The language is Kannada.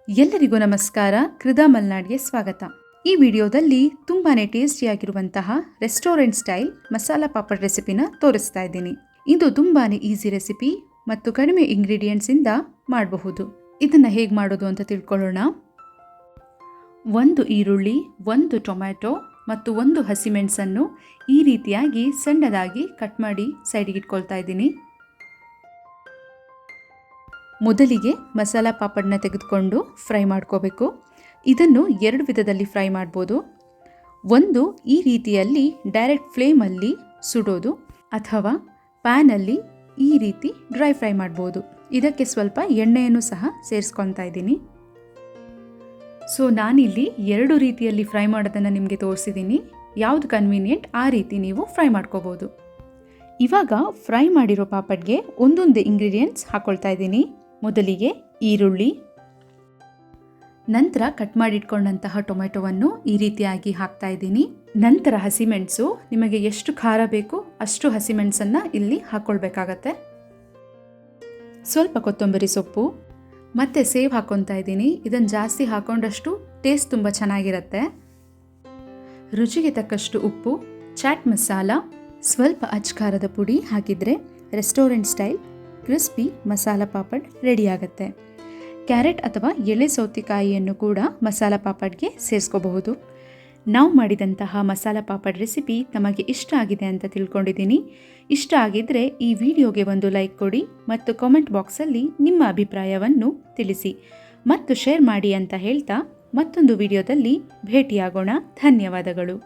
ಎಲ್ಲರಿಗೂ ನಮಸ್ಕಾರ. ಕೃದಾ ಮಲ್ನಾಡ್ಗೆ ಸ್ವಾಗತ. ಈ ವಿಡಿಯೋದಲ್ಲಿ ತುಂಬಾನೇ ಟೇಸ್ಟಿಯಾಗಿರುವಂತಹ ರೆಸ್ಟೋರೆಂಟ್ ಸ್ಟೈಲ್ ಮಸಾಲಾ ಪಾಪಡ್ ರೆಸಿಪಿನ ತೋರಿಸ್ತಾ ಇದ್ದೀನಿ. ಇದು ತುಂಬಾನೇ ಈಸಿ ರೆಸಿಪಿ ಮತ್ತು ಕಡಿಮೆ ಇಂಗ್ರೀಡಿಯೆಂಟ್ಸ್ ಇಂದ ಮಾಡಬಹುದು. ಇದನ್ನ ಹೇಗೆ ಮಾಡೋದು ಅಂತ ತಿಳ್ಕೊಳ್ಳೋಣ. 1 ಈರುಳ್ಳಿ, 1 ಟೊಮ್ಯಾಟೊ ಮತ್ತು 1 ಹಸಿಮೆಣಸನ್ನು ಈ ರೀತಿಯಾಗಿ ಸಣ್ಣದಾಗಿ ಕಟ್ ಮಾಡಿ ಸೈಡ್ಗೆ ಇಟ್ಕೊಳ್ತಾ ಇದ್ದೀನಿ. ಮೊದಲಿಗೆ ಮಸಾಲಾ ಪಾಪಡ್ನ ತೆಗೆದುಕೊಂಡು ಫ್ರೈ ಮಾಡ್ಕೋಬೇಕು. ಇದನ್ನು 2 ವಿಧದಲ್ಲಿ ಫ್ರೈ ಮಾಡ್ಬೋದು. ಒಂದು ಈ ರೀತಿಯಲ್ಲಿ ಡೈರೆಕ್ಟ್ ಫ್ಲೇಮಲ್ಲಿ ಸುಡೋದು, ಅಥವಾ ಪ್ಯಾನಲ್ಲಿ ಈ ರೀತಿ ಡ್ರೈ ಫ್ರೈ ಮಾಡ್ಬೋದು. ಇದಕ್ಕೆ ಸ್ವಲ್ಪ ಎಣ್ಣೆಯನ್ನು ಸಹ ಸೇರಿಸ್ಕೊತಾ ಇದ್ದೀನಿ. ಸೊ ನಾನಿಲ್ಲಿ 2 ರೀತಿಯಲ್ಲಿ ಫ್ರೈ ಮಾಡೋದನ್ನು ನಿಮಗೆ ತೋರಿಸಿದ್ದೀನಿ. ಯಾವುದು ಕನ್ವೀನಿಯೆಂಟ್ ಆ ರೀತಿ ನೀವು ಫ್ರೈ ಮಾಡ್ಕೋಬೋದು. ಇವಾಗ ಫ್ರೈ ಮಾಡಿರೋ ಪಾಪಡ್ಗೆ ಒಂದೊಂದೇ ಇಂಗ್ರೀಡಿಯೆಂಟ್ಸ್ ಹಾಕ್ಕೊಳ್ತಾ ಇದ್ದೀನಿ. ಮೊದಲಿಗೆ ಈರುಳ್ಳಿ, ನಂತರ ಕಟ್ ಮಾಡಿಟ್ಕೊಂಡಂತಹ ಟೊಮೆಟೊವನ್ನು ಈ ರೀತಿಯಾಗಿ ಹಾಕ್ತಾ ಇದ್ದೀನಿ. ನಂತರ ಹಸಿಮೆಣಸು, ನಿಮಗೆ ಎಷ್ಟು ಖಾರ ಬೇಕು ಅಷ್ಟು ಹಸಿಮೆಣಸನ್ನು ಇಲ್ಲಿ ಹಾಕ್ಕೊಳ್ಬೇಕಾಗತ್ತೆ. ಸ್ವಲ್ಪ ಕೊತ್ತಂಬರಿ ಸೊಪ್ಪು ಮತ್ತು ಸೇವ್ ಹಾಕ್ಕೊತಾ ಇದ್ದೀನಿ. ಇದನ್ನು ಜಾಸ್ತಿ ಹಾಕೊಂಡಷ್ಟು ಟೇಸ್ಟ್ ತುಂಬ ಚೆನ್ನಾಗಿರುತ್ತೆ. ರುಚಿಗೆ ತಕ್ಕಷ್ಟು ಉಪ್ಪು, ಚಾಟ್ ಮಸಾಲ, ಸ್ವಲ್ಪ ಅಚ್ಕಾರದ ಪುಡಿ ಹಾಕಿದರೆ restaurant style crispy masala papad ready ಆಗುತ್ತೆ. ಕ್ಯಾರೆಟ್ ಅಥವಾ ಎಳೆ ಸೌತೆಕಾಯಿಯನ್ನು ಕೂಡ ಮಸಾಲ ಪಾಪಡ್ಗೆ ಸೇರಿಸ್ಕೋಬಹುದು. ನಾವು ಮಾಡಿದಂತಹ ಮಸಾಲ ಪಾಪಡ್ ರೆಸಿಪಿ ತಮಗೆ ಇಷ್ಟ ಆಗಿದೆ ಅಂತ ತಿಳ್ಕೊಂಡಿದ್ದೀನಿ. ಇಷ್ಟ ಆಗಿದ್ದರೆ ಈ ವಿಡಿಯೋಗೆ ಒಂದು ಲೈಕ್ ಕೊಡಿ ಮತ್ತು ಕಾಮೆಂಟ್ ಬಾಕ್ಸಲ್ಲಿ ನಿಮ್ಮ ಅಭಿಪ್ರಾಯವನ್ನು ತಿಳಿಸಿ ಮತ್ತು ಶೇರ್ ಮಾಡಿ ಅಂತ ಹೇಳ್ತಾ ಮತ್ತೊಂದು ವಿಡಿಯೋದಲ್ಲಿ ಭೇಟಿಯಾಗೋಣ. ಧನ್ಯವಾದಗಳು.